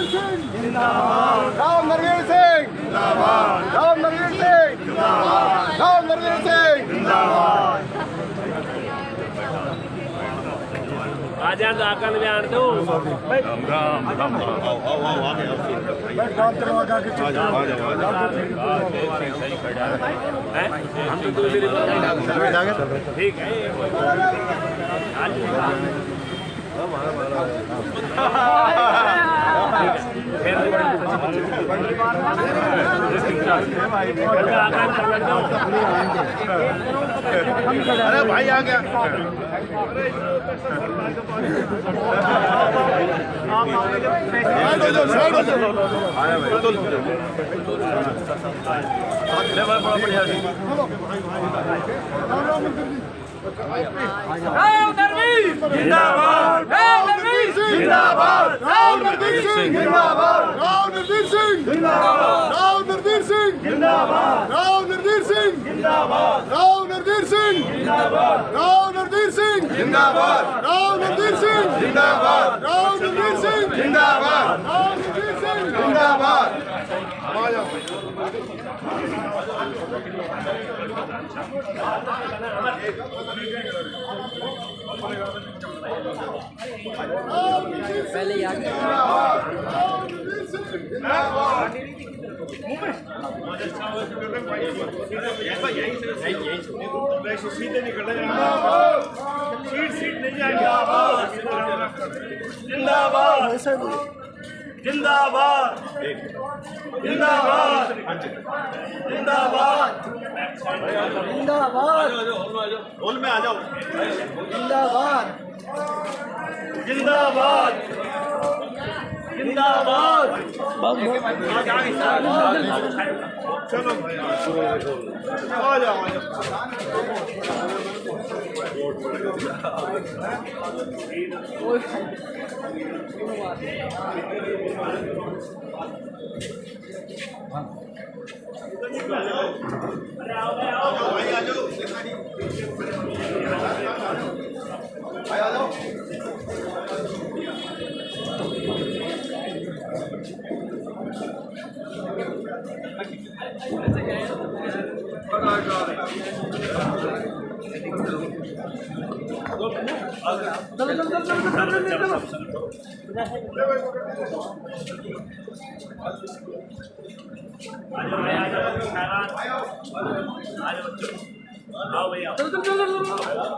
राम नरवीर सिंह राम नरवीर सिंह राम नरवीर सिंह आजा दाखल बयान दो राम राम हम तो दूसरी ठीक है अरे भाई आ गया राम नरवीर जिंदाबाद राम नरवीर जिंदाबाद राम नरवीर सिंह जिंदाबाद राम नरवीर सिंह जिंदाबाद राम नरवीर सिंह जिंदाबाद राम नरवीर सिंह जिंदाबाद राम नरवीर सिंह जिंदाबाद राम नरवीर सिंह जिंदाबाद राम नरवीर सिंह जिंदाबाद राम नरवीर सिंह जिंदाबाद राम नरवीर सिंह जिंदाबाद पहले याद सीधे निकल सीट नहीं जाएगी जिंदाबाद जिंदाबाद जिंदाबाद जिंदाबाद जिंदाबाद हॉल में आ जाओ जिंदाबाद जिंदाबाद जिंदाबाद चलो आ जाओ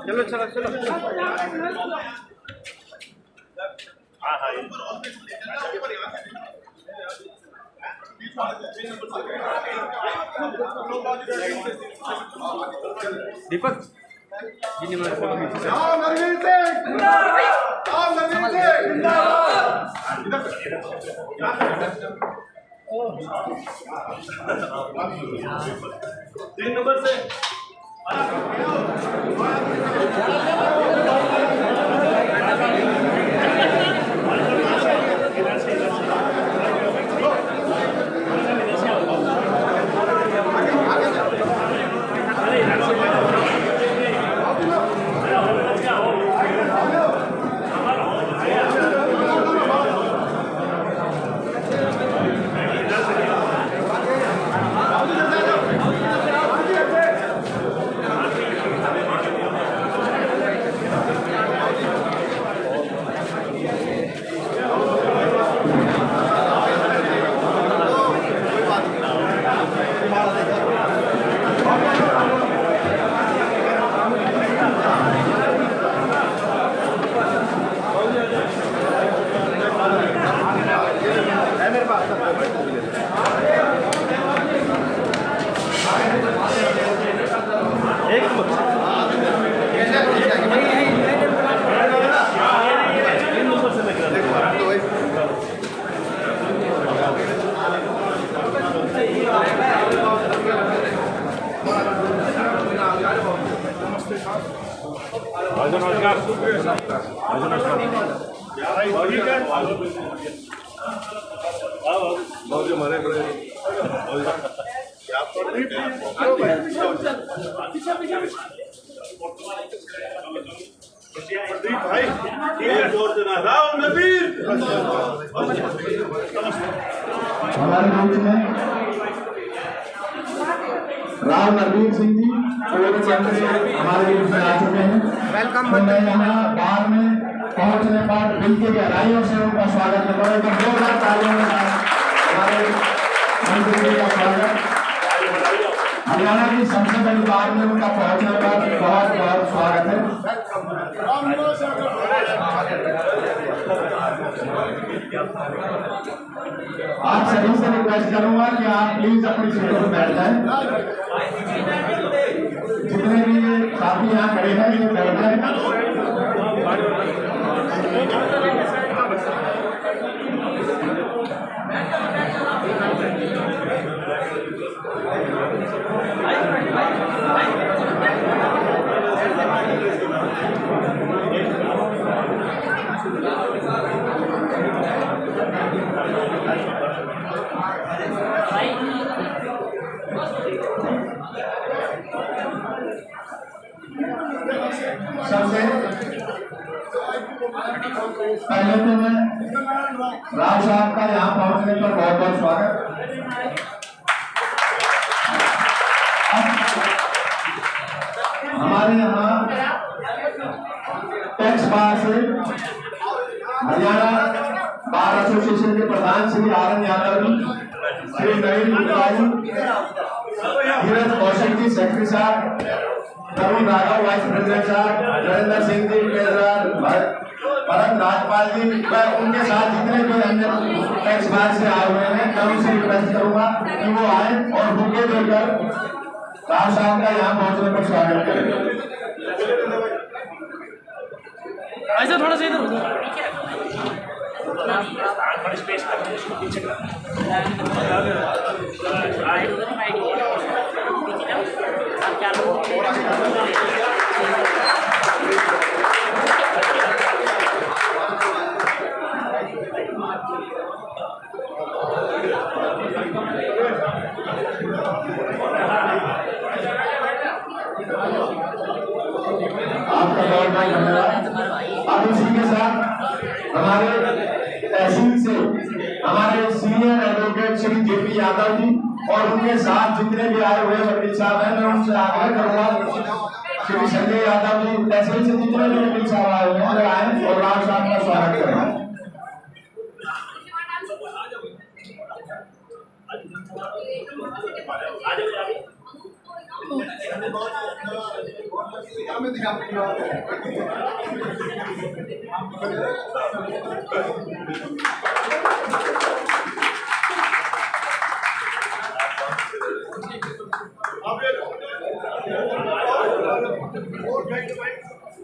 चलो चलो चलो दीपक राम नरवीर सिंह राम नरवीर सिंह तीन नंबर से भाई राम नबीर हमारे बीच में राव नरवीर सिंह जी पूर्व मंत्री हमारे बीच में आ चुके हैं। वेलकम तो मैं यहाँ बाहर में पहुंचने पर दिल की गहराइयों से उनका स्वागत करता हूँ। एकदम जोरदार तालियों के साथ हमारे मंत्री जी का स्वागत। हरियाणा की सबसे बड़ी बार में उनका पहुंचने पर बहुत बहुत स्वागत है। आप सभी से रिक्वेस्ट करूंगा कि आप प्लीज अपनी सीटों पर बैठ जाएं। जितने भी साथी यहाँ खड़े हैं ये बैठ जाएं। सबसे पहले तो मैं राव साहब का यहाँ पहुंचने पर बहुत बहुत स्वागत। हमारे यहाँ टैक्स बार से हरियाणा बार एसोसिएशन के प्रधान श्री आर.एन. यादव जी, श्री नवीन गुप्ता जी, धीरज कौशल जी सेक्रेटरी साहब, तरुण राघव वाइस प्रेसिडेंट साहब, नरेंद्र सिंह जी ट्रेजरर, भरत राजपाल जी, मैं उनके साथ जितने भी अन्य टैक्स बार से आए हुए हैं मैं उनसे रिक्वेस्ट करूंगा कि वो आए और बुके देकर राव साहब का यहाँ पहुंचने पर स्वागत करें। ऐसा थोड़ा सा इधर आपका बहुत बहुत धन्यवाद। अब इसी के साथ हमारे तहसील से हमारे senior advocate Shri JP. Yadav ji और उनके साथ जितने भी आए हुए वकील साहब हैं मैं उनसे आग्रह करूंगा श्री संजय यादव जी तहसील से जितने भी वकील साहब आए हुए हैं आए और राव साहब का स्वागत करें।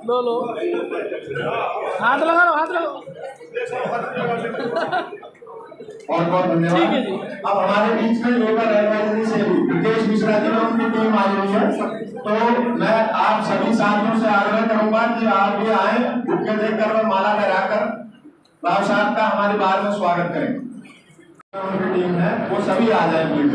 लो लो हाथ लगा लो हाथ लगाओ। बहुत बहुत धन्यवाद। ठीक है जी। अब हमारे बीच में लोकल एडवाइजरी से विकेश मिश्रा जी और उनकी टीम आई हुई है, तो मैं आप सभी साथियों से आग्रह करूंगा कि आप भी आए, बुके देकर और माला लगाकर राव साहब का हमारी बार में स्वागत करें। उनकी टीम है वो सभी आ जाए प्लीज।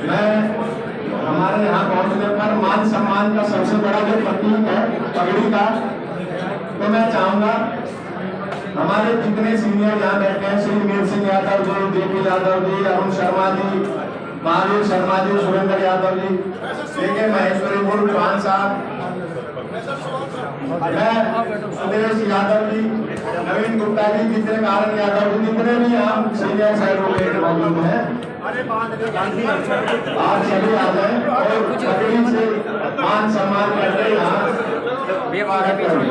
मैं हमारे यहाँ पहुँचने पर मान सम्मान का सबसे बड़ा जो प्रतीक है पगड़ी का, तो मैं चाहूंगा हमारे जितने सीनियर यहाँ बैठे हैं श्री वीर सिंह यादव जी, जे.पी. यादव जी, अरुण शर्मा जी, महावीर शर्मा जी, सुरेंद्र यादव जी, के महेश्वरी चौहान साहब, सुदेश यादव जी, नवीन गुप्ता जी, जितने आर.एन. यादव जी, जितने भी यहाँ सीनियर एडवोकेट मौजूद हैं आप सभी आ जाए और पगड़ी से मान सम्मान करके यहाँ स्वागत करें।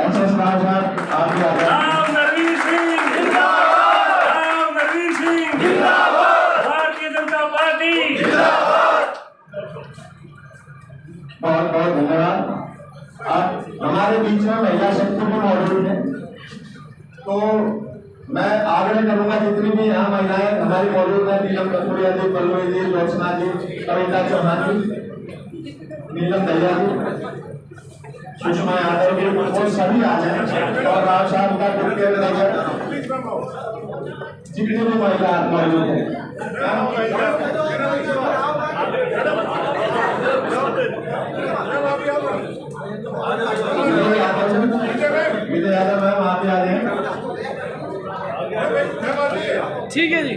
एस.एस. राव साहब आप भी आ जाए। राव नरवीर सिंह जिंदाबाद, राव नरवीर सिंह जिंदाबाद, भारतीय जनता पार्टी जिंदाबाद। बहुत बहुत धन्यवाद। अब हमारे बीच में महिला शक्ति भी मौजूद है, तो मैं आग्रह करूंगा जितनी भी यहाँ महिलाएं हमारी मौजूद है, नीलम कस्तूरिया जी, पल्लवी जी, ज्योत्सना जी, कविता चौहान जी, नीलम दहिया जी, सुषमा यादव जी, वो सभी आ जाए और राव साहब का गुरकेल नगर जितनी भी महिला मौजूद है। विजय यादव मैम आप भी आ जाए। ठीक है जी।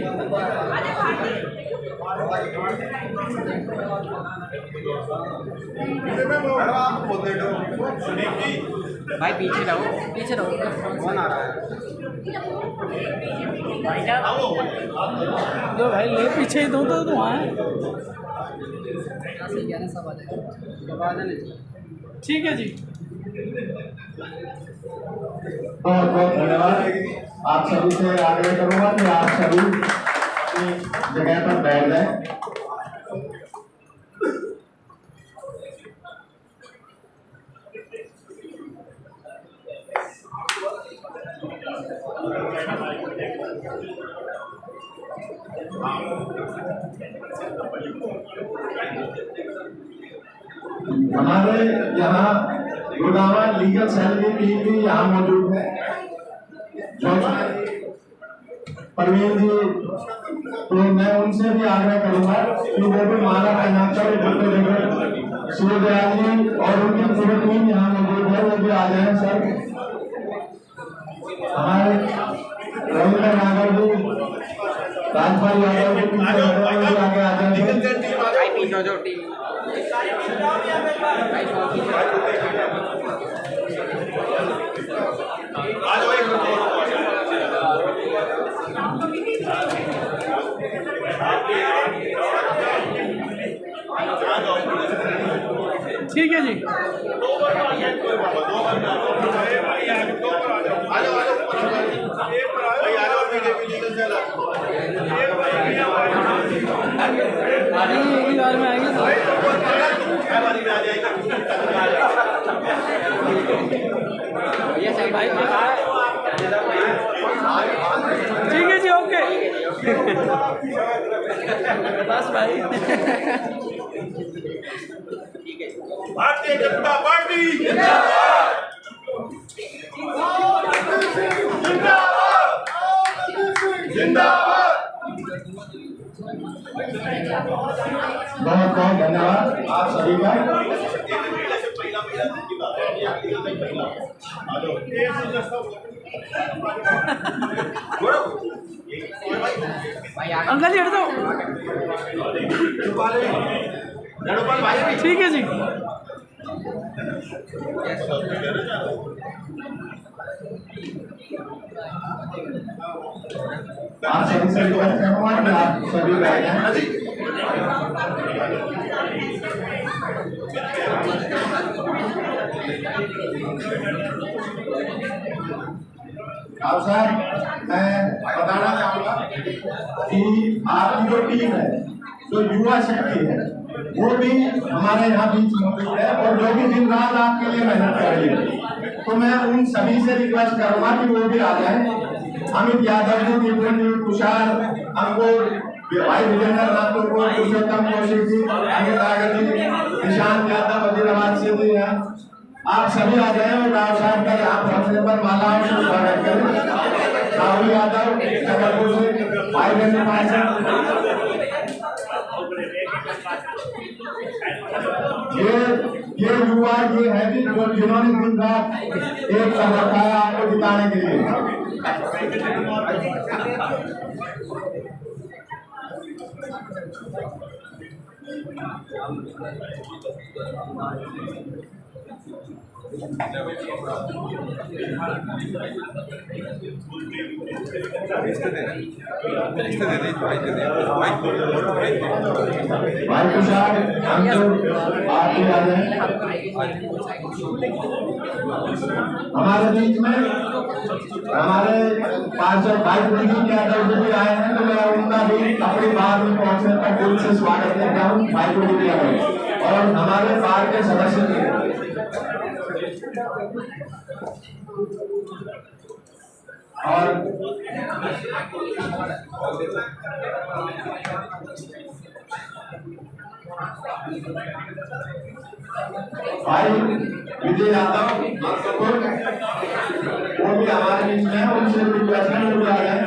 भाई पीछे रहो कौन आ रहा है? तो भाई ले पीछे ही दो तो वहाँ है। सब आ जाएगा। ठीक है जी। बहुत बहुत धन्यवाद। आप सभी से आग्रह करूंगा कि आप सभी अपनी जगह पर बैठ जाएं। हमारे यहाँ गुड़गावा लीगल सेल की टीम भी यहाँ मौजूद है, जो परवीन जी, तो मैं उनसे भी आग्रह करूंगा कि वो भी माला पहनाकर सूर्यदयाल जी और उनकी पूरी टीम यहाँ मौजूद है, वो भी आ जाए सर। हमारे रविंद्र नागर जी, राजपाल यादव जी आगे आ जाए। पीछे जो टीम ठीक है जी। एक ही बार में आएंगे भाई। ठीक है जी, ओके। बस भाई। भारतीय जनता पार्टी जिंदाबाद। बहुत बहुत धन्यवाद आप सभी का। अंकल जी हट दो। ठीक है जी। आप सभी से रिक्वेस्ट करूंगा कि आप सभी बैठ जाएं। अब सर मैं बताना चाहूंगा कि आपकी जो टीम है, जो युवा शक्ति है, वो भी हमारे यहाँ बीच मौजूद है और जो भी दिन रात आपके लिए मेहनत कर रही है, तो मैं उन सभी से रिक्वेस्ट करूंगा कि वो भी आ जाए। अमित यादव जी, विपिन जी, तुषार, अंकुर, भाई विजेंद्र नाथ, पुरुषोत्तम कौशिक जी, अमित नागर जी, निशांत यादव, वजीराबाद से भी हैं। आप सभी आ जाए और राव साहब का यहाँ पहुंचने पर मालाओं से स्वागत करें। राहुल यादव जबलपुर से, भाई ये युवा ये है कि जो जिन्होंने दिन रात एक कर रखा है आपको जिताने के लिए। भाई तुषार आप भी आ जाए। हमारे बीच में हमारे पार्षद भाई कुलदीप यादव जी भी आए हैं, तो मैं उनका भी अपनी बात में पहुंचने पर दिल से स्वागत करता हूँ। भाई कुलदीप यादव। और हमारे बार के सदस्य थे। और भाई विजय यादव वो भी हमारे बीच में है, उनसे रिक्वेस्ट है वो आ जाए।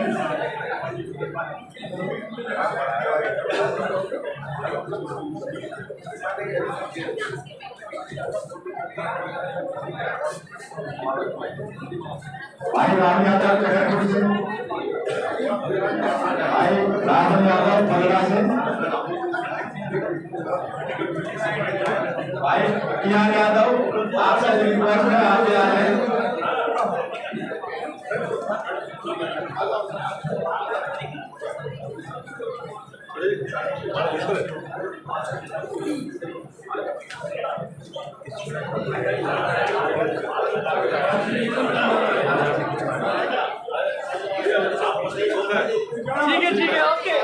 भाई राम यादव कटकपुर से, भाई राम यादव पगड़ा से, भाई कियान यादव आपसे रिक्वेस्ट है आप आ जाए। ठीक है ओके।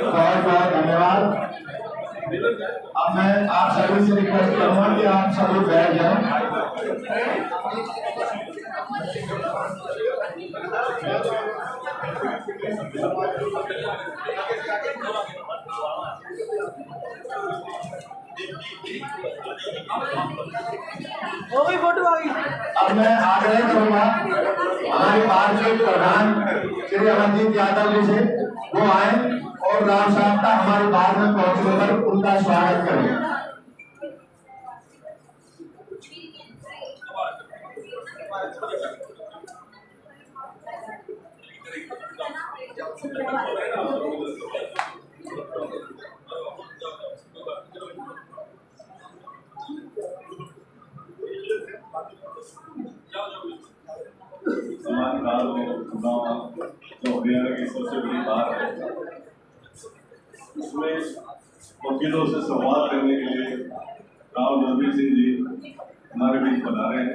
बहुत बहुत धन्यवाद। अब मैं आप सभी से रिक्वेस्ट करूंगा कि आप सभी बैठ जाएं। हो गई फोटो आ गई। अब मैं आग्रह करूंगा हमारे बार के प्रधान श्री अमरजीत यादव जी से वो आए और राम साहब का हमारे बार में पहुंचने पर उनका स्वागत करें। समाज काल में चुनाव जो हरियाणा की सबसे बड़ी बात है, उसमें वकीलों से संवाद करने के लिए राव नरवीर सिंह जी हमारे बीच बना रहे हैं।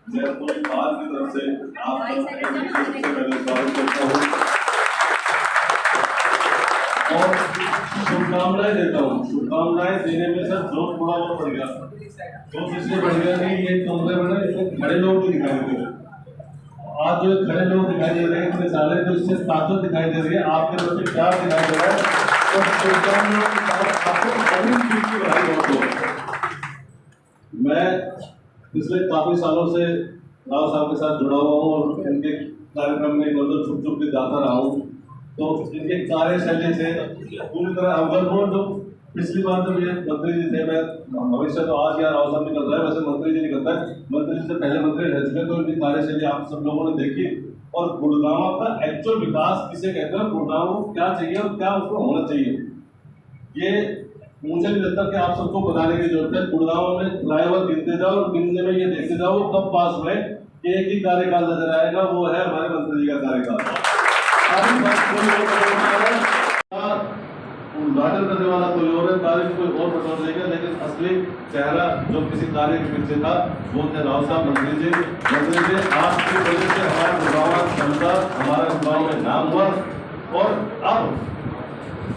मैं पूरी बात की तरफ से आपका सबसे पहले स्वागत करता हूँ और शुभकामनाएं देता हूँ। शुभकामनाएं देने में सर जोश थोड़ा बहुत बढ़ गया, जोश इसलिए बढ़ गया कि ये कमरे में ना इसमें खड़े लोग भी दिखाई दे रहे। आज जो खड़े लोग दिखाई दे रहे हैं इतने सारे, तो इससे ताकत दिखाई दे रही है, आपके प्रति प्यार दिखाई दे रहा है। तो शुभकामनाओं के साथ आपको सभी चीज की बधाई बहुत हो। मैं पिछले काफी सालों से राव साहब के साथ जुड़ा हुआ हूँ और इनके कार्यक्रम में इधर छुप छुप के जाता रहा हूँ। तो इनके कार्यशैली से पूरी तरह अवगत हूँ। जो पिछली बार जब ये मंत्री जी थे, मैं भविष्य तो आज या राव साहब नहीं कर रहा है, वैसे मंत्री जी नहीं करता है, मंत्री जी से पहले मंत्री रह चुके, तो इनकी कार्यशैली आप सब लोगों ने देखी। और गुड़गांव का एक्चुअल विकास किसे कहते हैं, गुड़गांव को क्या चाहिए और क्या उसको होना चाहिए, ये मुझे नहीं लगता कि आप सबको बताने की जरूरत है। गुड़गांव में फ्लाईओवर गिनते जाओ और गिनने में ये देखते जाओ कब पास हुए, एक ही कार्यकाल नजर आएगा, वो है हमारे मंत्री जी का कार्यकाल। उद्घाटन करने वाला कोई और है, तारीख कोई और बता देगा, लेकिन असली चेहरा जो किसी कार्य के पीछे था वो थे राव साहब। मंत्री जी आपकी वजह से हमारा गुड़गांव चलता, हमारा गुड़गांव में नाम हुआ और अब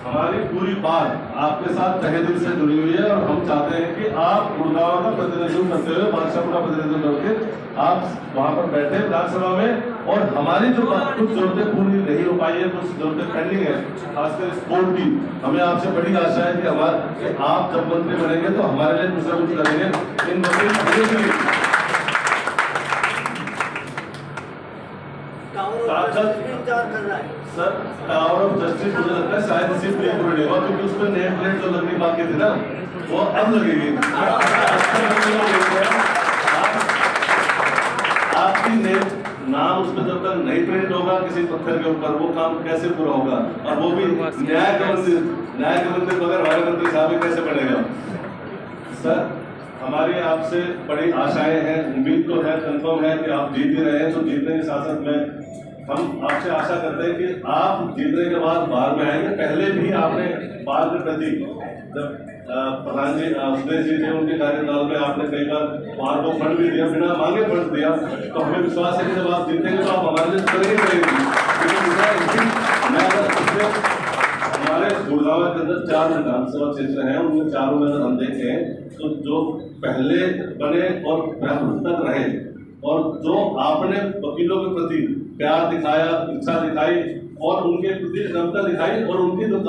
हमारी पूरी बात आपके साथ तहे दिल से जुड़ी हुई है। और हम चाहते हैं कि आप गुड़गांव का प्रतिनिधित्व करते हुए, बादशाहपुर का प्रतिनिधित्व करके आप वहां पर बैठे विधानसभा में, और हमारी जो कुछ जरूरतें पूरी नहीं हो पाई है, कुछ जरूरतें पेंडिंग है, खासकर स्पोर्ट की, हमें आपसे बड़ी आशा है कि आप जब मंत्री बनेंगे तो हमारे लिए कुछ न कुछ करेंगे इन मंत्री सर। टावर ऑफ जस्टिस मुझे लगता है शायद इसी प्ले पूरी होगा, क्योंकि उसमें नेम प्लेट जो लगनी बाकी थी ना वो अब लगेगी। आपकी नेम नाम उसमें जब तक नहीं प्रिंट होगा किसी पत्थर के ऊपर, वो काम कैसे पूरा होगा? और वो भी न्याय के मंदिर बगैर हमारे मंत्री साहब कैसे बनेगा? सर हमारी आपसे बड़ी आशाएं हैं, उम्मीद तो है, कंफर्म है कि आप जीत ही रहे हैं। तो जीतने के साथ साथ में हम आपसे आशा करते हैं कि आप जीतने के बाद बाहर में आएंगे। पहले भी आपने बाहर के प्रति जब प्रधान जी सुरेश जी थे उनके कार्यकाल में आपने कई बार बाहर को फंड भी दिया, बिना मांगे फंड दिया। तो हमें विश्वास है कि जब आप जीतेंगे तो आप हमारे लिए करेंगे। मैं जैसे हमारे गुड़गांव के अंदर 4 विधानसभा क्षेत्र हैं, उनमें चारों में अगर हम देखें तो जो पहले बने और तक रहे और जो आपने वकीलों के प्रति प्यार दिखाया, इच्छा दिखाई और उनके प्रति क्षमता दिखाई और उनके जो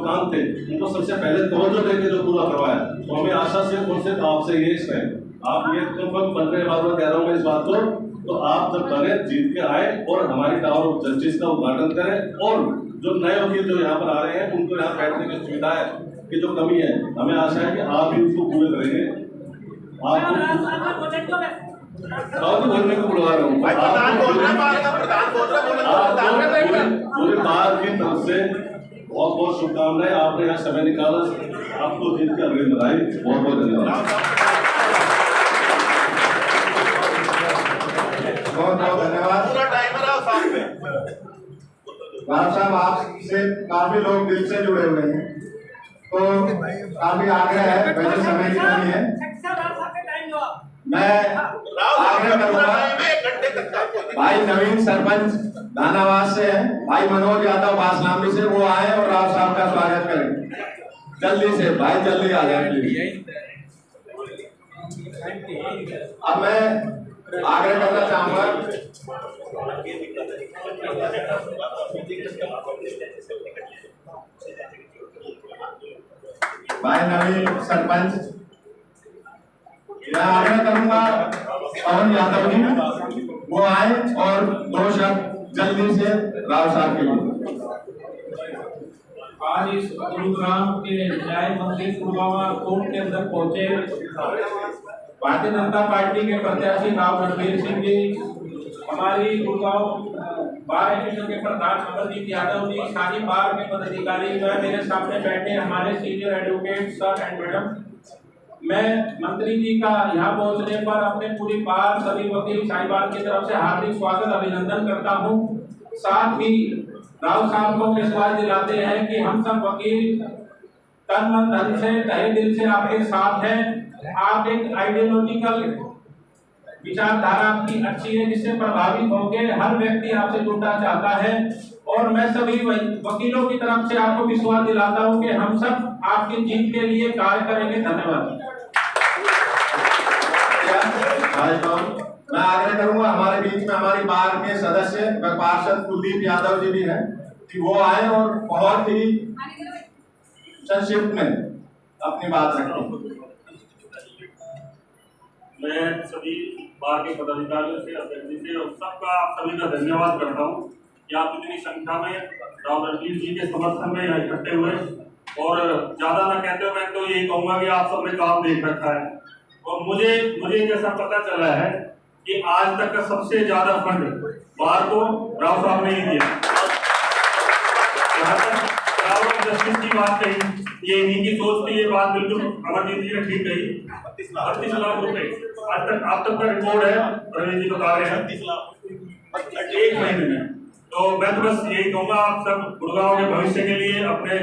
काम थे उनको सबसे पहले तवज्जो देकर जो पूरा करवाया, तो हमें आशा सिर्फ आपसे ये है, आप ये तो बन रहे बार बार कह रहा हूँ मैं इस बात को, तो आप जब बने जीत के आए और हमारी टावर ऑफ जस्टिस का उद्घाटन करें और जो नए वकील जो यहाँ पर आ रहे हैं उनको यहाँ बैठने की सुविधा है कि जो कमी है, हमें आशा है कि आप भी उसको पूरे करेंगे। आपको बोलने को बुलवा रहा हूँ, पूरे बार की तरफ से बहुत बहुत शुभकामनाएं। आपने यहाँ समय निकाला, आपको जीत के अगले बधाई, बहुत बहुत धन्यवाद। बहुत बहुत धन्यवाद। राव साहब, आपसे काफी लोग दिल से जुड़े हुए हैं, तो काफी आग्रह है, वैसे समय की कमी है, मैं आग्रह करूंगा भाई नवीन सरपंच दानावास से है, भाई मनोज यादव बासनामी से, वो आए और राव साहब का स्वागत करें जल्दी से, भाई जल्दी आ जाए प्लीज। अब मैं आग्रह करना चाहूंगा भाई नवीन सरपंच, मैं आग्रह करूंगा पवन यादव जी वो आए और 2 शब्द जल्दी से राव साहब के लिए। आज इस गुरुग्राम के न्याय मंदिर पुलवामा कोर्ट के अंदर पहुंचे भारतीय जनता पार्टी के प्रत्याशी राव रणबीर सिंह जी, हमारी गुड़गांव बार एसोसिएशन के प्रधान अमरजीत यादव जी, सारी बार के पदाधिकारी व मेरे सामने बैठे हमारे senior advocate sir and madam, मैं मंत्री जी का यहाँ पहुँचने पर अपने पूरी बार सभी वकील साहिबान की तरफ से हार्दिक स्वागत अभिनंदन करता हूँ। साथ ही राव साहब को विश्वास दिलाते हैं कि हम सब वकील तन मन धन से तहे दिल से आपके साथ हैं। आप एक आइडियोलॉजिकल विचारधारा आपकी अच्छी है जिससे प्रभावित होकर हर व्यक्ति आपसे जुड़ना चाहता है, और मैं सभी वकीलों की तरफ से आपको विश्वास दिलाता हूं कि हम सब आपकी जीत के लिए कार्य करेंगे। धन्यवाद। मैं आग्रह करूंगा हमारे बीच में हमारी बार के सदस्य व पार्षद कुलदीप यादव जी भी हैं कि वो आए और बहुत ही संक्षिप्त में अपनी बात रखें। मैं सभी बार के पदाधिकारियों से, अध्यक्ष से और सबका आप सभी का धन्यवाद करता हूँ कि आप इतनी संख्या में राव रणबीर जी के समर्थन में यहाँ इकट्ठे हुए, और ज्यादा ना कहते हुए मैं तो यही कहूँगा कि आप सबने काम देख रखा है, और मुझे जैसा पता चला है कि आज तक का सबसे ज्यादा फंड बार को राव साहब ने ही दिया। जस्टिस की बात कही, ये इन्हीं की सोच थी, ये बात बिल्कुल अमरजीत जी ने ठीक कही। 32 लाख रुपए आज तक का रिकॉर्ड है, प्रवीण जी बता रहे हैं 32 लाख 1 महीने में। तो मैं तो बस यही कहूँगा आप सब गुड़गांव के भविष्य के लिए, अपने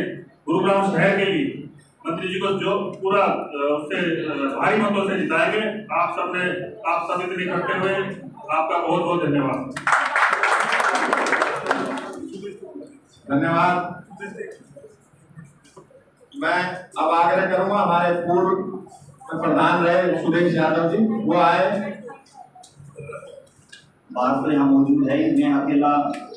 गुरुग्राम शहर के लिए मंत्री जी को जो पूरा उससे भारी मतों से जिताएंगे। आप सब इतने इकट्ठे हुए, आपका बहुत बहुत धन्यवाद। धन्यवाद। मैं अब आग्रह करूंगा हमारे पूर्व प्रधान रहे सुदेश यादव जी, वो आए। बात पर यहाँ मौजूद है, मैं अकेला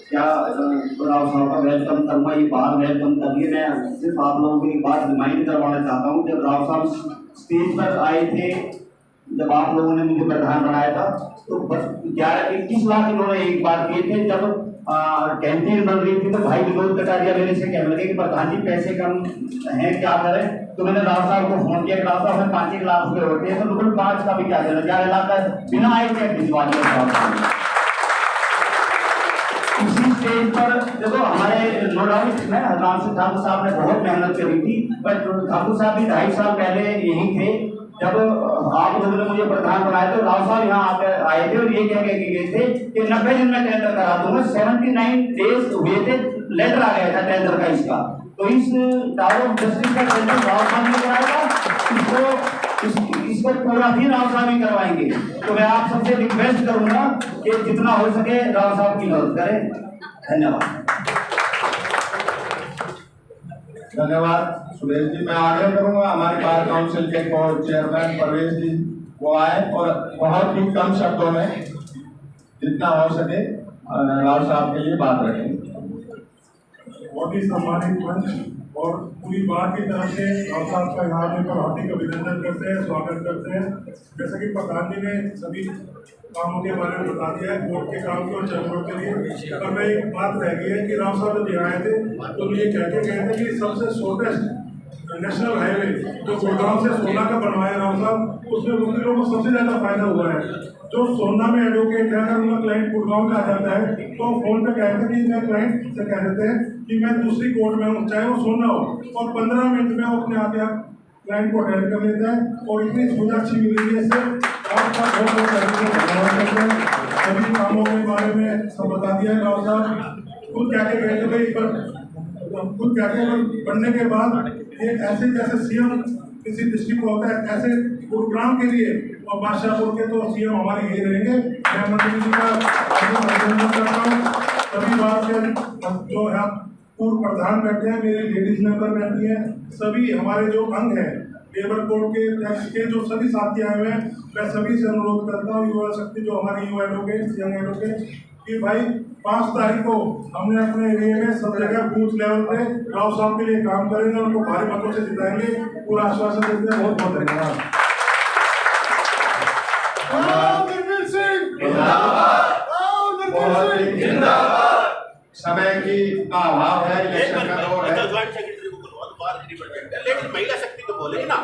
क्या राव साहब का वेलकम करूँगा, ये बात वेलकम करिए। मैं सिर्फ आप लोगों को एक बात रिमाइंड करवाना चाहता हूँ, जब राव साहब स्टेज पर आए थे, जब आप लोगों ने मुझे प्रधान बनाया था, तो बस 11-21 लाख इन्होंने एक बार दिए थे। जब कैंटीन बन रही थी तो भाई विनोद कटारिया मेरे से कहने लगे कि प्रधान जी पैसे कम हैं, क्या करें? तो मैंने राव साहब को फोन किया, राव साहब में 5 लाख रुपए होते हैं, तो बिल्कुल 5 का भी क्या देना, 11 लाख का बिना आए थे भिजवा दिया। इसी स्टेज पर देखो हमारे नो डाउट में राम सिंह ठाकुर साहब ने बहुत मेहनत करी थी, पर ठाकुर साहब भी 2.5 साल पहले यहीं थे। जब आप लोगों ने मुझे प्रधान बनाया तो राव साहब यहाँ आए थे और ये कह के गए थे कि 90 दिन में टेंडर करा दूंगा। 79 डेज हुए थे, लेटर आ गया था टेंडर का इसका। तो इस टावर ऑफ जस्टिस का टेंडर राव साहब ने कराया, इसको पूरा भी राव साहब ही करवाएंगे। तो मैं आप सबसे रिक्वेस्ट करूंगा कि जितना हो सके राव साहब की मदद करें। धन्यवाद। धन्यवाद सुरेश जी। मैं आग्रह करूंगा हमारी बार काउंसिल के चेयरमैन परवेश जी वो आए और बहुत ही कम शब्दों में जितना हो सके राव साहब के लिए बात रखें। बहुत ही सम्मानित मंच और पूरी बात की तरफ से राव साहब का यहाँ आने पर हार्दिक अभिनंदन करते हैं, स्वागत करते हैं। जैसा कि प्रधान जी ने सभी कामों के बारे में बता दिया है, कोर्ट के काम के और चैम्बर के लिए। और मैं एक बात रह गई है कि राव साहब जब यहाँ आए थे तो ये कह के गए थे कि सबसे शॉर्टेस्ट नेशनल हाईवे जो गुड़गांव से सोना का बनवाया राव साहब, उसमें वकीलों को सबसे ज़्यादा फायदा हुआ है। जो सोना में एडवोकेट है, अगर उनका क्लाइंट गुड़गांव में आ जाता है तो फोन पे कहते हैं कि मैं क्लाइंट से कह देते हैं कि मैं दूसरी कोर्ट में हूँ, चाहे वो सोना हो, और 15 मिनट में वो अपने आप क्लाइंट को अटेंड कर लेता है। और इतनी सुविधा अच्छी मिली है इससे आपका बहुत बहुत धन्यवाद करते हैं। सभी कामों के बारे में सब बता दिया है राव साहब। खुद क्या के गए थे भाई, खुद क्या के बनने के बाद ये ऐसे जैसे सीएम किसी डिस्ट्रिक्ट को होता है, ऐसे गुरुग्राम के लिए और बादशाहपुर के तो सीएम हमारे यही रहेंगे। मैं मंत्री जी का अभिनंदन करता हूँ। सभी बात के जो है पूर्व प्रधान बैठे हैं, मेरी लेडीज मेंबर बैठी हैं, सभी हमारे जो अंग हैं लेबर कोड के टैक्स के जो सभी साथी आए हुए हैं, मैं सभी से अनुरोध करता हूँ युवा शक्ति जो हमारी युवा एडवोकेट यंग एडवोकेट कि भाई 5 तारीख को हमने अपने एरिया में सब जगह बूथ लेवल पे राव साहब के लिए काम करेंगे, उनको भारी मतों से जिताएंगे, पूरा आश्वासन देते हैं। बहुत बहुत धन्यवाद। समय की का अभाव है, इलेक्शन का दौर है। लेकिन महिला शक्ति तो बोलेगी ना,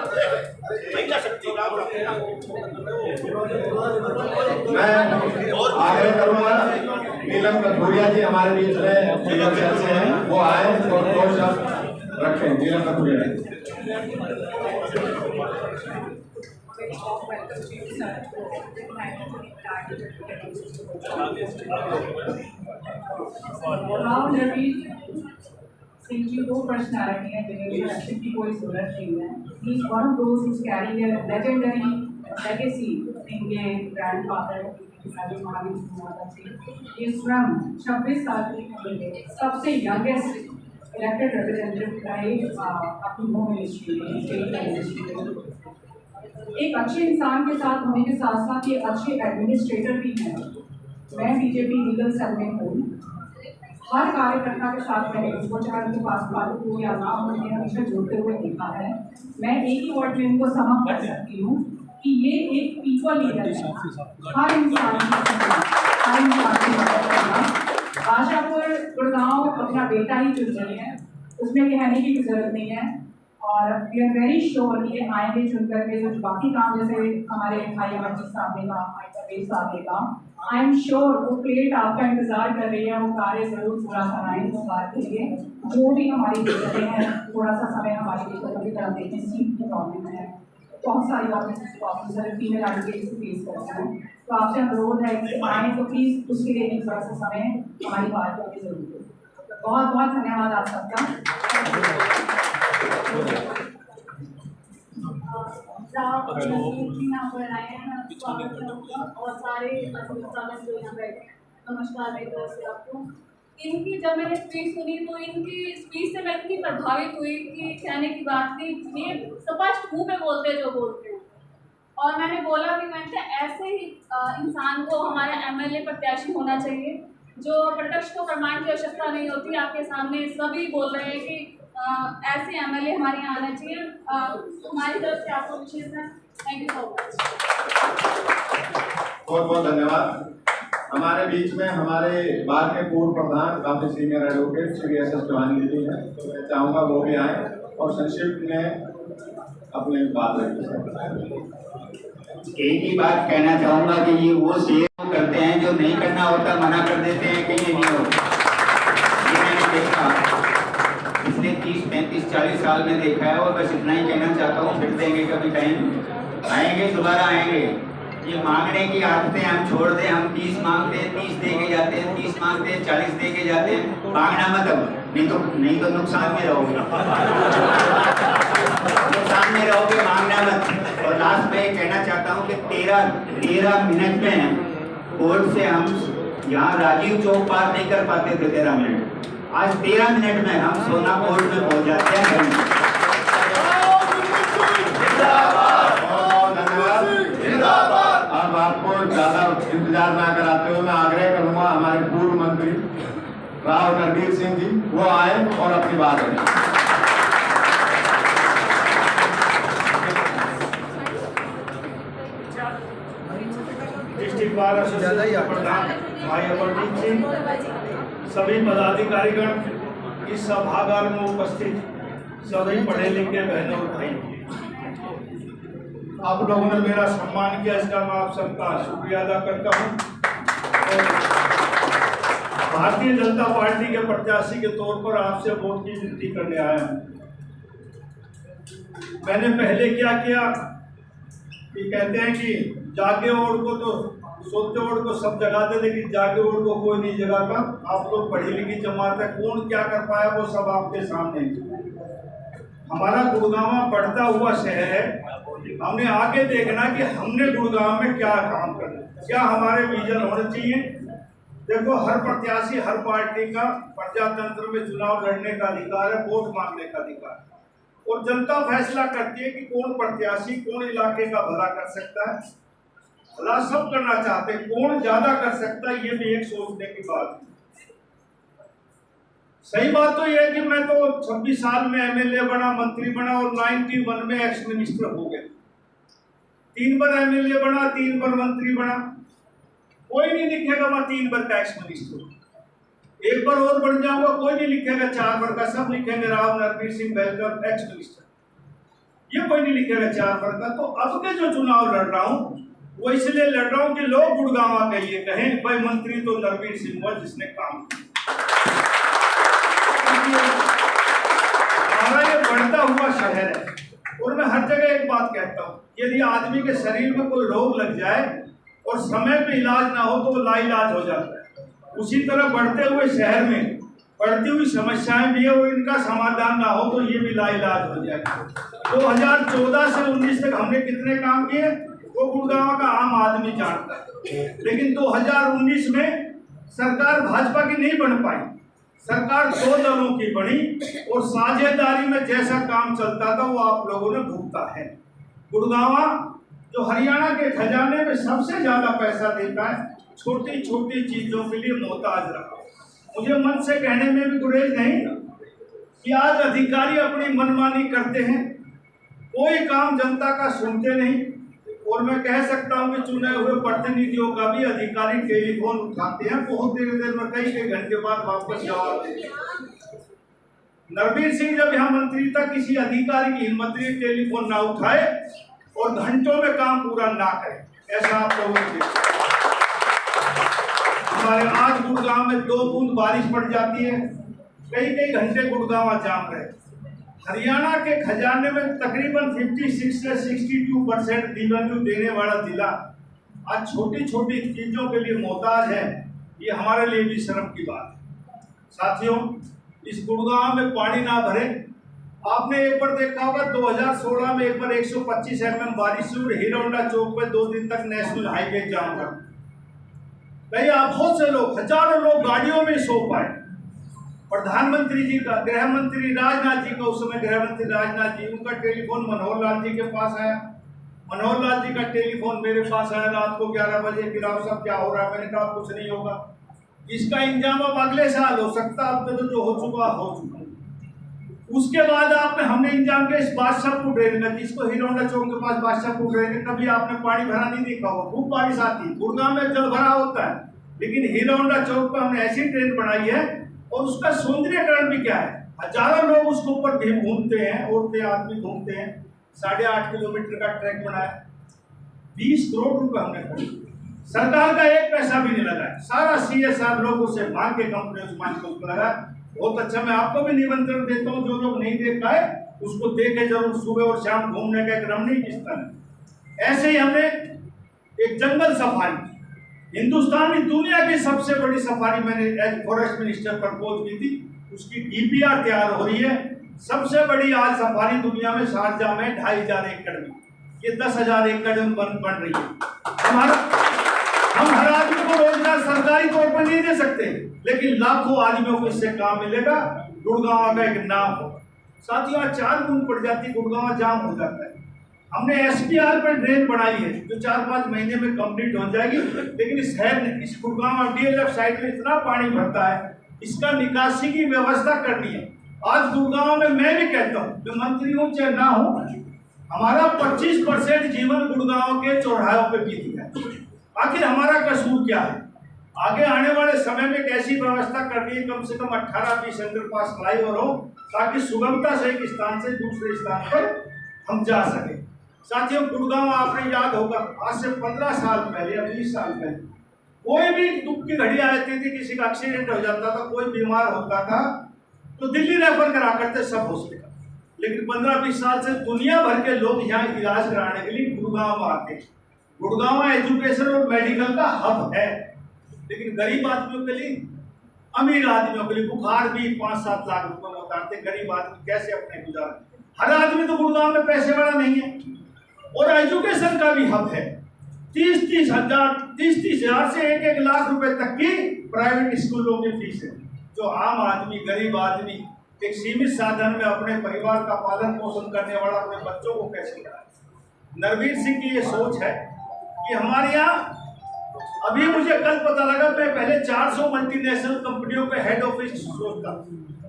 महिला शक्ति का मैं आग्रह करूंगा नीलम कथुरिया जी हमारे बीच में से हैं, वो आए और 2 शब्द रखें। नीलम कथुरिया जी। सिंह जी वो पर्सनैलिटी है जिन्हें की कोई जरूरत नहीं है। He is one of those who is carrying a legendary legacy in ये ग्रैंडफादर इज फ्रॉम 26 साल की उम्र में सबसे यंगेस्ट इलेक्टेड रिप्रेजेंटेटिव रहे अपनी होम मिनिस्ट्री में, स्टेट मिनिस्ट्री में। एक अच्छे इंसान के साथ होने के साथ साथ ये अच्छे एडमिनिस्ट्रेटर भी हैं। मैं बीजेपी लीगल सेल में हूँ, हर कार्यकर्ता के साथ मैंने उनको चाहे उनके पास बात हो या ना हो, मैंने हमेशा जुड़ते हुए देखा है। मैं एक ही वर्ड में उनको समझ कर सकती हूँ कि ये एक पीपल लीडर है। हर इंसान की मदद करना। बादशाहपुर गुड़गांव अपना बेटा ही चुन रही है, उसमें कहने की जरूरत नहीं है। और वी आर वेरी श्योर ये आएंगे चुन करके जो बाकी काम जैसे हमारे भाई अमरजीत साहब ने कहा, भाई परवेश साहब ने कहा, आई एम श्योर वो प्लेट आपका इंतजार कर रही है, वो कार्य जरूर पूरा कराएंगे उस बात के लिए। जो भी हमारी दिक्कतें हैं, थोड़ा सा समय हमारी दिक्कतों की तरफ देखें, सीट की प्रॉब्लम है, बहुत सारी ऑफिसर फीमेल एडवोकेट्स को फेस करते हैं। तो आपसे अनुरोध है कि आए तो प्लीज़ उसके लिए भी थोड़ा सा समय हमारी बात करके जरूर दें। बहुत बहुत धन्यवाद आप सबका। और सारे जो यहाँ बैठे, नमस्कार मेरी तरफ से आपको। इनकी जब मैंने स्पीच सुनी तो इनकी स्पीच से मैं इतनी प्रभावित हुई कि कहने की बात नहीं, ये स्पष्ट मुँह पे बोलते हैं जो बोलते हैं। और मैंने बोला कि मैं ऐसे ही इंसान को हमारा एमएलए प्रत्याशी होना चाहिए जो प्रत्यक्ष को प्रमाण की आवश्यकता नहीं होती। आपके सामने सभी बोल रहे हैं कि ऐसे एमएलए हमारे यहाँ आना चाहिए। हमारी तरफ से आपको विशेष है, थैंक यू सो मच। बहुत बहुत धन्यवाद। हमारे बीच में हमारे बार के पूर्व प्रधान काफी senior advocate Shri S Chauhan ji हैं, तो मैं चाहूँगा वो भी आए और संक्षिप्त में अपने बात रखें। एक ही बात कहना चाहूँगा कि ये वो शेर करते हैं जो नहीं करना होता मना कर देते हैं कि ये नहीं होता। ये मैंने देखा पिछले 30, 35, 40 साल में देखा है। और बस इतना ही कहना चाहता हूँ, फिर देंगे कभी टाइम, आएंगे दोबारा आएंगे। ये मांगने की आदतें हम छोड़ दें। हम 30 मांगते हैं, 30 दे के जाते हैं, 30 मांगते हैं, 40 दे के जाते हैं। मांगना मत अब, नहीं तो नुकसान में रहोगे, नुकसान में रहोगे, मांगना मत। और लास्ट में कहना चाहता हूँ कि 13 मिनट में कोर्ट से हम यहाँ राजीव चौक पार नहीं कर पाते थे 13 मिनट। आज 13 मिनट में हम सोना कोर्ट में पहुँच जाते हैं। प्रधान भाई अमरजीत सिंह, सभी पदाधिकारीगण, इस सभागार में उपस्थित सभी पढ़े लिखे बहनों और भाई, आप लोगों ने मेरा सम्मान किया, इसका मैं आप सबका शुक्रिया अदा करता हूँ। भारतीय जनता पार्टी के प्रत्याशी के तौर पर आपसे वोट की विनती करने आया हूँ। मैंने पहले क्या किया कि कहते हैं कि जागे ओढ़ को तो सोते ओढ़ को सब जगाते, लेकिन जागे ओढ़ को कोई नहीं जगाता। आप लोग पढ़ी लिखी जमात है, कौन क्या कर पाया वो सब आपके सामने। हमारा गुड़गांव बढ़ता हुआ शहर है, हमने आगे देखना कि हमने गुड़गांव में क्या काम करना, क्या हमारे विजन होने चाहिए। देखो, हर प्रत्याशी, हर पार्टी का प्रजातंत्र में चुनाव लड़ने का अधिकार है, वोट मांगने का अधिकार है, और जनता फैसला करती है कि कौन प्रत्याशी कौन इलाके का भला कर सकता है। भला सब करना चाहते हैं, कौन ज्यादा कर सकता है ये भी एक सोचने की बात है। सही बात तो यह है कि मैं तो 26 साल में एमएलए बना, मंत्री बना, और 91 में एक्स मिनिस्टर हो गया। 3 बार एमएलए बना, 3 बार मंत्री बना। कोई नहीं लिखेगा मैं 3 बार का एक्स मिनिस्टर। 1 बार और बन जाऊंगा, कोई नहीं लिखेगा 4 बार का, सब लिखेंगे Rao Narvir Singh welcome ex minister. ये कोई नहीं लिखेगा 4 बार का। तो अब के जो चुनाव लड़ रहा हूँ वो इसलिए लड़ रहा हूँ कि लोग गुड़गांव के लिए कहें भाई मंत्री तो नरवीर सिंह हुआ जिसने काम किया। हमारा ये बढ़ता हुआ शहर है, और मैं हर जगह एक बात कहता हूँ, यदि आदमी के शरीर में कोई रोग लग जाए और समय पे इलाज ना हो तो वो लाइलाज हो जाता है। उसी तरह बढ़ते हुए शहर में बढ़ती हुई समस्याएं भी है, और इनका समाधान ना हो तो ये भी लाइलाज हो जाएगा। 2014 से 19 तक हमने कितने काम किए वो गुड़गांव का आम आदमी जानता है, लेकिन 2019 में सरकार भाजपा की नहीं बन पाई, सरकार 2 दलों की बनी, और साझेदारी में जैसा काम चलता था वो आप लोगों ने भुगता है। गुड़गांव जो हरियाणा के खजाने में सबसे ज्यादा पैसा देता है, छोटी छोटी चीजों के लिए मोहताज रहा। मुझे मन से कहने में भी गुरेज नहीं कि आज अधिकारी अपनी मनमानी करते हैं, कोई काम जनता का सुनते नहीं, और मैं कह सकता हूं कि चुने हुए प्रतिनिधियों का भी अधिकारी टेलीफोन उठाते हैं, बहुत देर में कई घंटे बाद वापस जवाब देते हैं। नरवीर सिंह जब यहाँ मंत्री था, किसी अधिकारी की हिम्मत नहीं टेलीफोन ना उठाए और घंटों में काम पूरा ना करे। ऐसा आप लोगों ने देखा। हमारे आज गुड़गांव में 2 बूंद बारिश पड़ जाती है, कई घंटे गुड़गांव जाम रहे। हरियाणा के खजाने में तकरीबन 56 से 62% रेवेन्यू देने वाला जिला आज छोटी छोटी चीजों के लिए मोहताज है। ये हमारे लिए भी शर्म की बात है। साथियों, इस गुड़गांव में पानी ना भरे, आपने एक बार देखा होगा 2016 में एक बार 125 mm बारिश हुई, हीरो होंडा चौक पे 2 दिन तक नेशनल हाईवे जाम रहा। कई बहुत से लोग, हजारों लोग गाड़ियों में सो पाए। प्रधानमंत्री जी का, गृह मंत्री राजनाथ जी का, उस समय गृह मंत्री राजनाथ जी, उनका टेलीफोन मनोहर लाल जी के पास आया। मनोहर लाल जी का टेलीफोन मेरे पास आया रात को 11 बजे कि राव साहब क्या हो रहा है। मैंने कहा कुछ नहीं होगा, इसका इंतजाम अब अगले साल हो सकता, अब तो जो हो चुका हो चुका। उसके बाद हमने इंतजाम किया इस बादशाहपुर ड्रेन में, जिसको हीरो होंडा चौक के पास बादशाहपुर ड्रेन है। कभी आपने पानी भरा नहीं देखा होगा, खूब बारिश आती है, गुड़गांव में जल भरा होता है, लेकिन हीरो होंडा चौक पर हमने ऐसी ट्रेन बनाई है, और उसका सौंदर्यकरण भी क्या है, हजारों लोग उसके ऊपर घूमते हैं, औरतें आदमी घूमते हैं। 8.5 किलोमीटर का ट्रैक बनाया, 20 करोड़ रुपए हमने खर्च, सरकार का 1 पैसा भी नहीं लगा। सारा CSR लोगों से मांग के कंपनियों से मांग के उसको लगा। बहुत अच्छा, मैं आपको भी निमंत्रण देता हूँ, जो लोग नहीं देख पाए उसको देखे जरूर। सुबह और शाम घूमने का एक रमणीय स्थल है। ऐसे ही हमने एक जंगल सफारी, हिंदुस्तान में दुनिया की सबसे बड़ी सफारी मैंने एज फॉरेस्ट मिनिस्टर प्रपोज की थी, उसकी DPR तैयार हो रही है। सबसे बड़ी आज सफारी दुनिया में शारजाह में 2500 एकड़ में, ये 10,000 एकड़ में बन रही है। हम हर आदमी को रोजगार सरकारी तौर पर नहीं दे सकते, लेकिन लाखों आदमियों को इससे काम मिलेगा। गुड़गांव का एक नाम हो। साथियों, 4 बूंद पड़ जाती, गुड़गांव जाम हो जाता है। हमने SPR पर ड्रेन बनाई है जो 4-5 महीने में कंप्लीट हो जाएगी, लेकिन इस गुड़गांव DLF साइड में इतना पानी भरता है, इसका निकासी की व्यवस्था करनी है। आज गुड़गांव में मैं भी कहता हूँ, मैं मंत्री हूँ चाहे ना हूँ, हमारा 25% जीवन गुड़गांव के चौराहों पे बीत गया। आखिर हमारा कसूर क्या है? आगे आने वाले समय में एक ऐसी व्यवस्था करनी है, कम से कम 18-20 अंडरपास फ्लाईओवर हो, ताकि सुगमता से एक स्थान से दूसरे स्थान पर हम जा सके। साथियों, गुड़गांव आपने याद होगा, आज से 15 साल पहले या 20 साल पहले कोई भी दुख की घड़ी आती थी, किसी का एक्सीडेंट हो जाता था, कोई बीमार होता था तो दिल्ली रेफर करा करते सब हॉस्पिटल। लेकिन 15-20 साल से दुनिया भर के लोग यहाँ इलाज कराने के लिए गुड़गांव आते हैं। गुड़गांव एजुकेशन और मेडिकल का हब है, लेकिन गरीब आदमियों के लिए, अमीर आदमियों के लिए बुखार भी 5-7 लाख रुपए में उतारते। गरीब आदमी कैसे अपने गुजारे? हर आदमी तो गुड़गांव में पैसे वाला नहीं है। और एजुकेशन का भी हब है। 30-30 हजार से 1-1 लाख रुपए तक की प्राइवेट स्कूलों की फीस है, जो आम आदमी, गरीब आदमी एक सीमित साधन में अपने परिवार का पालन पोषण करने वाला अपने बच्चों को कैसे कराए। नरवीर सिंह की ये सोच है कि हमारे यहाँ, अभी मुझे कल पता लगा, मैं पहले 400 मल्टीनेशनल कंपनियों के हेड ऑफिस सोचता,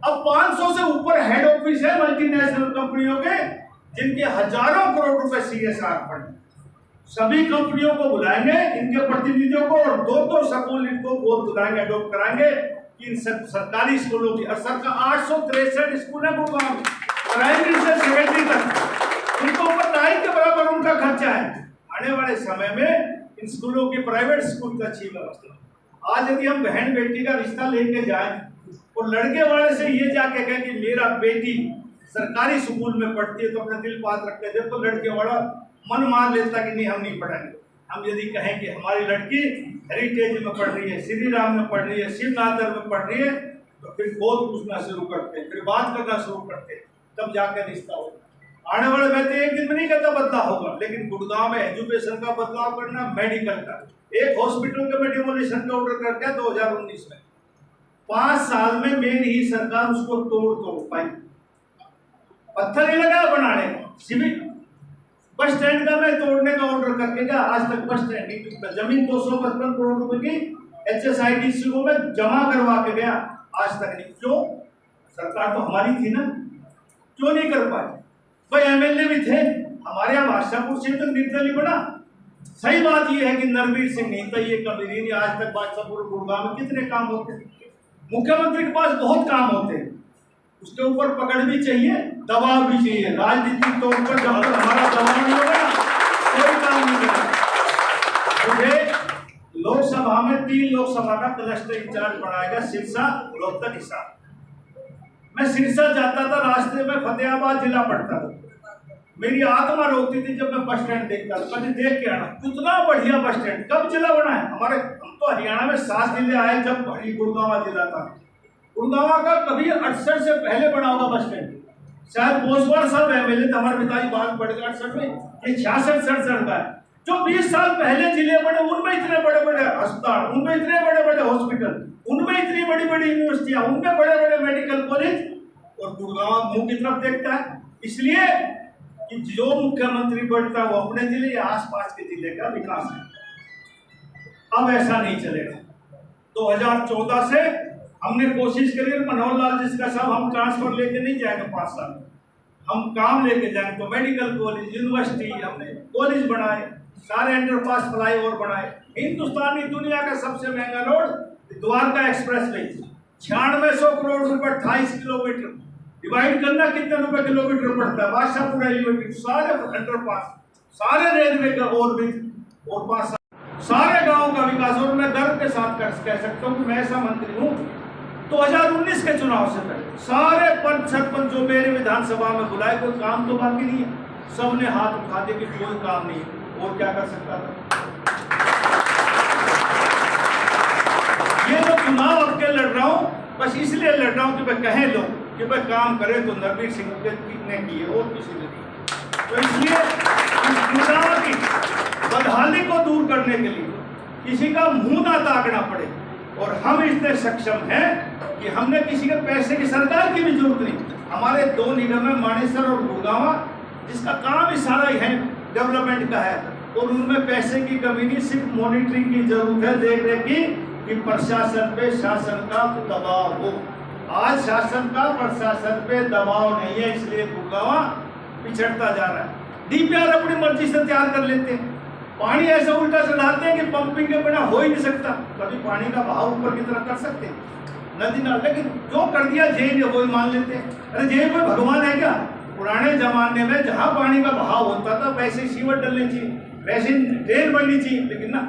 अब 500 से ऊपर हेड ऑफिस है मल्टीनेशनल कंपनियों के, जिनके हजारों करोड़ रुपए CSR फंड। सभी कंपनियों को बुलाएंगे, इनके प्रतिनिधियों को, और 2-2 स्कूल इनको गोद बुलाएंगे, अडॉप्ट कराएंगे इन सरकारी स्कूलों की। और सरकार 863 स्कूल है गुड़गांव में, प्राइमरी से सेकेंडरी तक, उनको ऊपर 2.5 के बराबर उनका खर्चा है। आने वाले समय में इन स्कूलों की, प्राइवेट स्कूल की अच्छी व्यवस्था। आज यदि हम बहन बेटी का रिश्ता लेके जाएं और लड़के वाले से ये जाके कहें कि मेरा बेटी सरकारी स्कूल में पढ़ती है, तो अपने दिल बात रखते थे, तो लड़के वाला मन मार लेता कि नहीं, हम नहीं पढ़ाएंगे। हम यदि कहें कि हमारी लड़की हेरिटेज में पढ़ रही है, श्री राम में पढ़ रही है, शिवनाथर में पढ़ रही है, तो फिर बहुत पूछना शुरू करते हैं, फिर बात करना शुरू करते हैं, तब जाकर रिश्ता होगा। आने वाले में एक दिन में नहीं कहता बदलाव होगा, लेकिन गुड़गांव में एजुकेशन का बदलाव करना, मेडिकल का। एक हॉस्पिटल के में डिमोलिशन का ऑर्डर करके 2019 में, 5 साल में मेरी ही सरकार उसको तोड़ पाई। पत्थर ही लगा बनाने का। सिविल बस स्टैंड का मैं तोड़ने का ऑर्डर करके गया, आज तक बस स्टैंड नहीं टूटा। जमीन 255 करोड़ रुपए की HSIDCO में जमा करवा के गया, आज तक नहीं। क्यों? सरकार तो हमारी थी ना, क्यों नहीं कर पाए? भाई MLA भी थे हमारे यहाँ, बादशाहपुर से तो निर्दलीय बना। सही बात यह है कि नरवीर सिंह नहीं था, ये कभी नहीं। आज तक बादशाहपुर गुड़गांव में कितने काम होते हैं, मुख्यमंत्री के पास बहुत काम होते हैं, उसके ऊपर पकड़ भी चाहिए, दबाव भी चाहिए। राजनीतिक तौर पर जब तक हमारा दबाव नहीं होगा, कोई काम नहीं करेगा। मुझे लोकसभा में 3 लोकसभा का क्लस्टर इंचार्ज बनाएगा, सिरसा, रोहतक, हिसार। मैं सिरसा जाता था, रास्ते में फतेहाबाद जिला पड़ता था, मेरी आत्मा रोती थी जब मैं बस स्टैंड देखता था। कभी देख के आना, कितना बढ़िया बस स्टैंड। कब जिला बना है हमारे? हम तो हरियाणा में 7 जिले आए जब गुड़गांव जिला था। गुड़गांव का कभी 68 से पहले बना होगा बस स्टैंड। शायद पोसवार साहब MLA थे, हमारे पिताजी बात पड़े 68 में, ये 66-67 का है। जो 20 साल पहले जिले बने, उनमें इतने बड़े बड़े अस्पताल, उनमें इतने बड़े बड़े हॉस्पिटल, उनमें इतनी बड़ी बड़ी यूनिवर्सिटियां, उनमें बड़े बड़े मेडिकल कॉलेज, और गुड़गांव मुंह की तरफ देखता है। इसलिए कि जो मुख्यमंत्री बढ़ता है वो अपने जिले या आसपास के जिले का विकास है। अब ऐसा नहीं चलेगा। 2014 से हमने कोशिश करी, मनोहर लाल जिसका साहब, हम ट्रांसफर लेके नहीं जाएंगे 5 साल, हम काम लेके जाएंगे। तो मेडिकल कॉलेज, यूनिवर्सिटी, हमने कॉलेज बनाए, सारे अंडरपास फ्लाईओवर बनाए। हिंदुस्तानी दुनिया का सबसे महंगा road Dwarka express way, 9600 crore रुपए, 28 किलोमीटर। डिवाइड करना कितने रुपए किलोमीटर पड़ता है? बादशाहपुर एलिवेटेड, सारे अंडरपास, सारे रेलवे का ओवरब्रिज, और 5 सारे गांव का विकास। और मैं गर्व के साथ कह सकता हूँ कि मैं ऐसा मंत्री हूँ, 2019 के चुनाव से पहले सारे पंच सरपंच जो मेरे विधानसभा में बुलाए, कोई काम तो बाकी नहीं है, सबने हाथ उठा दिए कि कोई काम नहीं है। और क्या कर सकता था? ये जो चुनाव अब के लड़ रहा हूँ, बस इसलिए लड़ रहा हूँ कि मैं कहें लोग कि भाई काम करे तो नरवीर सिंह ने किए, और किसी ने नहीं। तो इसलिए गुड़गांव की बदहाली को दूर करने के लिए किसी का मुंह ना ताकना पड़े, और हम इतने सक्षम हैं कि हमने किसी के पैसे की, सरकार की भी जरूरत नहीं। हमारे 2 निगम है, मानेसर और गुड़गांव, जिसका काम ही सारा ही है डेवलपमेंट का है, और उनमें पैसे की कमी नहीं, सिर्फ मॉनिटरिंग की जरूरत है, देखने की कि प्रशासन पे शासन का दबाव हो। आज शासन का प्रशासन पे दबाव नहीं है, इसलिए गुड़गांव पिछड़ता जा रहा है। DPR अपनी मर्जी से तैयार कर लेते हैं, पानी ऐसा उल्टा चलाते हैं कि पंपिंग के बिना हो ही नहीं सकता। कभी पानी का बहाव ऊपर की तरफ कर सकते हैं नदी नाल, लेकिन जो कर दिया जय ने वो ही मान लेते हैं। अरे जय कोई भगवान है क्या? पुराने जमाने में जहाँ पानी का बहाव होता था वैसे सीवर डलनी चाहिए, वैसे ड्रेन बननी चाहिए, लेकिन ना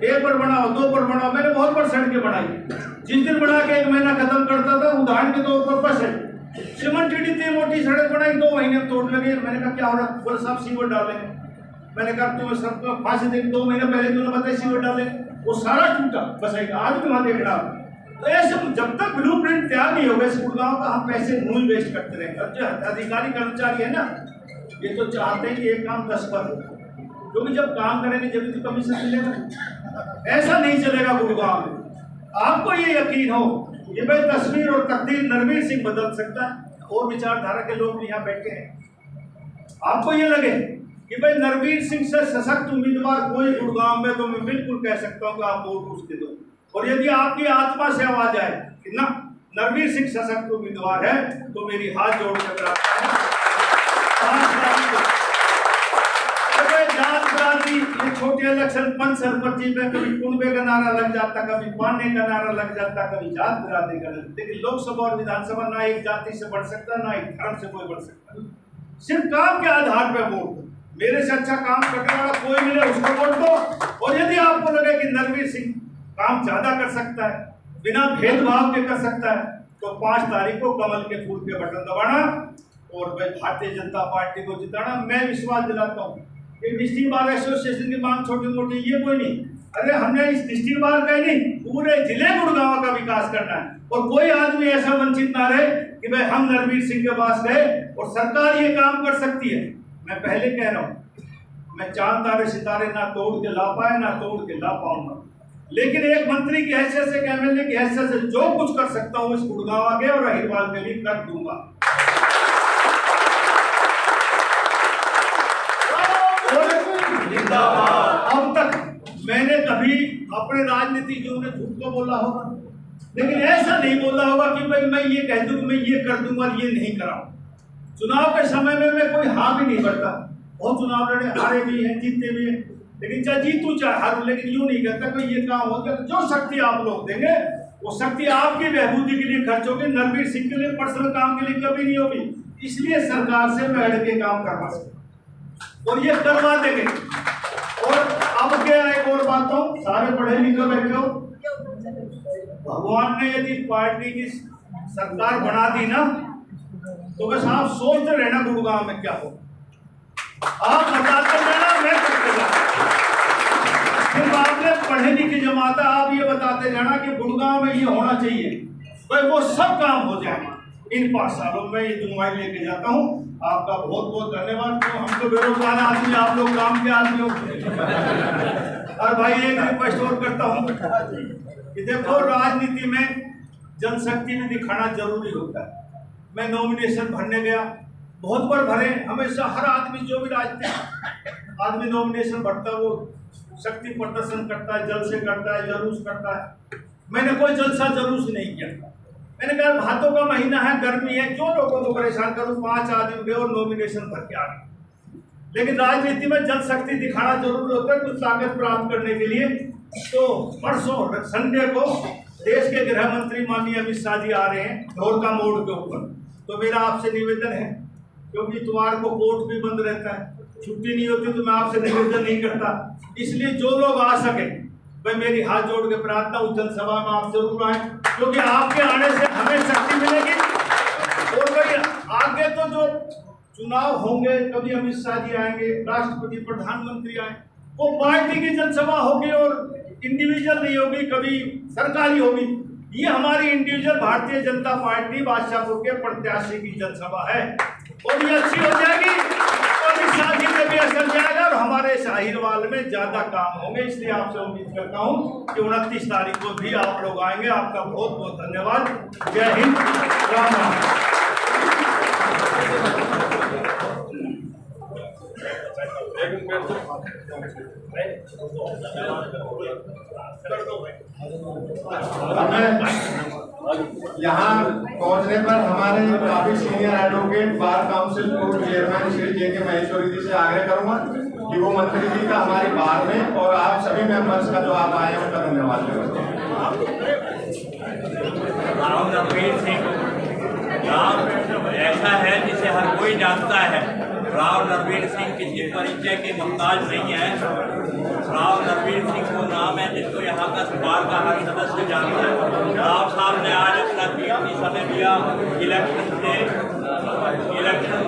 1 पर बनाओ 2 पर बनाओ। मैंने बहुत बार सड़कें बनाई, जिस दिन बना के 1 महीना खत्म करता था उदाहरण के तौर पर बस है सीमेंट इतनी मोटी सड़क बनाई 2 महीने में तोड़ लगे। मैंने कहा क्या हो रहा? बोले साहब सीवर डालेंगे। मैंने कहा तुम्हें सबको फांसी देंगे, 2 महीने पहले तुमने बताया सीवर डाले, वो सारा टूटा बस है आज भी वहां देखना। तो ऐसे जब तक ब्लूप्रिंट तैयार नहीं होगा इस गुड़गांव का, हम पैसे मूल वेस्ट करते रहेंगे। अब जो अधिकारी कर्मचारी है ना, ये तो चाहते हैं कि एक काम 10 पर हो, क्योंकि जब काम करेंगे जब तो कमीशन मिलेगा। ऐसा नहीं चलेगा गुड़गांव में। आपको ये यकीन हो कि भाई तस्वीर और तकदीर नरवीर सिंह बदल सकता है, और विचारधारा के लोग यहाँ बैठे हैं। आपको ये लगे कि भाई नरवीर सिंह से सशक्त उम्मीदवार कोई गुड़गांव में, तो मैं बिल्कुल कह सकता हूँ कि आप वोट उसके दो। और यदि आपकी आत्मा से आवाज आए कि ना नरवीर सिंह सशक्त उम्मीदवार है, तो मेरी हाथ जोड़ के प्रार्थना है 5 तारीख को जात क्रांति, ये छोटे इलेक्शन पंच सरपंची पे कभी कुंबे का नारा लग जाता, कभी पाने का नारा लग जाता, कभी जात बिरादरी का लग, लेकिन लोकसभा और विधानसभा ना एक जाति से बढ़ सकता, ना एक धर्म से कोई बढ़ सकता। सिर्फ काम के आधार पर वोट दो। मेरे से अच्छा काम करने वाला कोई मिले उसको वोट दो। और यदि आपको लगे कि नरवीर सिंह काम ज्यादा कर सकता है, बिना भेदभाव के कर सकता है, तो 5 तारीख को कमल के फूल के बटन दबाना और भारतीय जनता पार्टी को जिताना। मैं विश्वास दिलाता हूँ कि डिस्ट्रिक्ट बार एसोसिएशन की मांग छोटी मोटी ये कोई नहीं। अरे हमने इस डिस्ट्रिक्ट बार का ही नहीं, पूरे जिले गुड़गांव का विकास करना है। और कोई आदमी ऐसा वंचित ना रहे कि भाई हम नरवीर सिंह के पास गए और सरकार ये काम कर सकती है। मैं पहले कह रहा हूँ, मैं चांद तारे सितारे ना तोड़ के ला पाए ना तोड़ के ला पाऊंगा, लेकिन एक मंत्री की हैसियत से, एमएलए की हैसियत से जो कुछ कर सकता हूँ इस गुड़गांव आगे और अहिरवाल के लिए कर दूंगा। अब तक मैंने कभी अपने राजनीतिक जीवन में झूठ को बोला होगा, लेकिन ऐसा नहीं बोला होगा कि भाई मैं ये कह दूं मैं ये कर दूंगा ये नहीं कराऊं। चुनाव के समय में मैं कोई हाँ भी नहीं करता। बहुत चुनाव लड़े, हारे भी हैं, जीते भी हैं, लेकिन चाहे जीतू चाहे हारू, लेकिन यूं नहीं कहता कोई ये काम हो गया। जो शक्ति आप लोग देंगे वो शक्ति आपकी बहबूदी के लिए खर्च होगी, नरवीर सिंह के लिए पर्सनल काम के लिए कभी नहीं होगी। इसलिए सरकार से मैं अड़ के काम करवा सकता और ये करवा देंगे। और अब क्या एक और बात हो, सारे पढ़े लिखे बैठे हो, भगवान ने यदि पार्टी की सरकार बना दी ना, तो बस आप सोचते रहना गुड़गांव में क्या हो। आप बताते रहना, मैं करते जाना। फिर आपने पढ़े लिखे जमात है, आप ये बताते जाना कि गुड़गांव में ये होना चाहिए, भाई वो सब काम हो जाएगा इन 5 सालों में। ये जुम्मेवारी लेके जाता हूँ। आपका बहुत बहुत धन्यवाद। तो हम तो बेरोजगार आदमी, आप लोग काम के आदमी हो। और भाई एक रिक्वेस्ट और करता हूँ कि देखो राजनीति में जनशक्ति भी दिखाना जरूरी होता है। मैं नॉमिनेशन भरने गया, बहुत बार भरे, हमेशा हर आदमी जो भी राजनीतिक आदमी नॉमिनेशन भरता है वो शक्ति प्रदर्शन करता है, जल से करता है, जलूस करता है। मैंने कोई जलसा जलूस नहीं किया। मैंने कहा भादों का महीना है, गर्मी है, क्यों लोगों को परेशान करूं। 5 आदमी गए और नॉमिनेशन भर के आ गए। लेकिन राजनीति में जनशक्ति दिखाना जरूरी होता है कुछ ताकत प्राप्त करने के लिए। तो परसों संडे को देश के गृह मंत्री माननीय अमित शाह जी आ रहे हैं ढोरका मोड़ के ऊपर। तो मेरा आपसे निवेदन है, क्योंकि इतवार को कोर्ट भी बंद रहता है, छुट्टी नहीं होती, तो मैं आपसे निवेदन नहीं करता। इसलिए जो लोग आ सके, भाई मेरी हाथ जोड़ के प्रार्थना, उस जनसभा में आप जरूर आए, क्योंकि आपके आने से हमें शक्ति मिलेगी। और भाई आगे तो जो चुनाव होंगे, कभी अमित शाह जी आएंगे, राष्ट्रपति प्रधानमंत्री आए, वो पार्टी की जनसभा होगी और इंडिविजुअल नहीं होगी, कभी सरकारी होगी। ये हमारी इंडिविजुअल भारतीय जनता पार्टी बादशाहपुर के प्रत्याशी की जनसभा है और ये अच्छी हो जाएगी। तो अमित शाह जी पे भी असर जाएगा और हमारे शाहीरवाल में ज्यादा काम होंगे। इसलिए आपसे उम्मीद करता हूँ कि 29 तारीख को भी आप लोग आएंगे। आपका बहुत बहुत धन्यवाद। जय हिंद, राम राम। यहाँ पहुँचने पर हमारे काफी senior advocate bar council court chairman Shri J K Maheshwari जी से आग्रह करूंगा कि वो मंत्री जी का हमारी बात में और आप सभी मेंबर्स का जो आप आए हैं उनका धन्यवाद करते हैं। राव नरवीर सिंह नाम ऐसा है जिसे हर कोई जानता है। राव नरवीर सिंह किसी परिचय के मुहताज नहीं है। राव नरवीर सिंह वो नाम है जिसको यहाँ का सवाल का हर सदस्य जानता है। राव साहब ने आज अपना कीमती समय दिया इलेक्शन से, इलेक्शन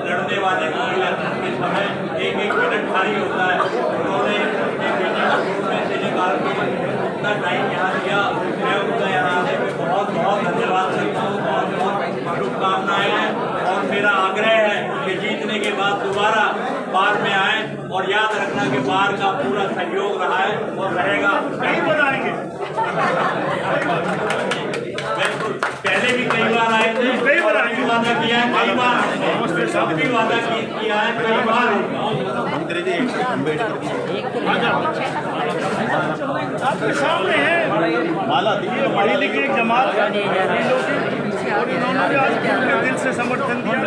लड़ने वाले को इलेक्शन के समय एक मिनट खाली होता है, उन्होंने से निकाल के उतना टाइम यहाँ दिया। मैं उनका यहाँ आने में बहुत बहुत धन्यवाद करता हूँ, बहुत बहुत शुभकामनाएं हैं। और मेरा आग्रह है कि जीतने के बाद दोबारा बार में आए और याद रखना कि बार का पूरा सहयोग रहा है और रहेगा। नहीं बनाएंगे, बिल्कुल, पहले भी कई बार आए थे, कई बार वादा किया है, कई बार सब भी वादा किया है, कई बार आपके सामने है माला ये पढ़ी लिखी एक जमात है और इन्होंने भी आज पूरे दिल से समर्थन दिया।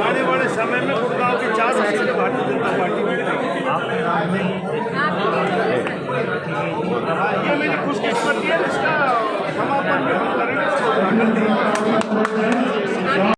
आने वाले समय में गुड़गांव के 4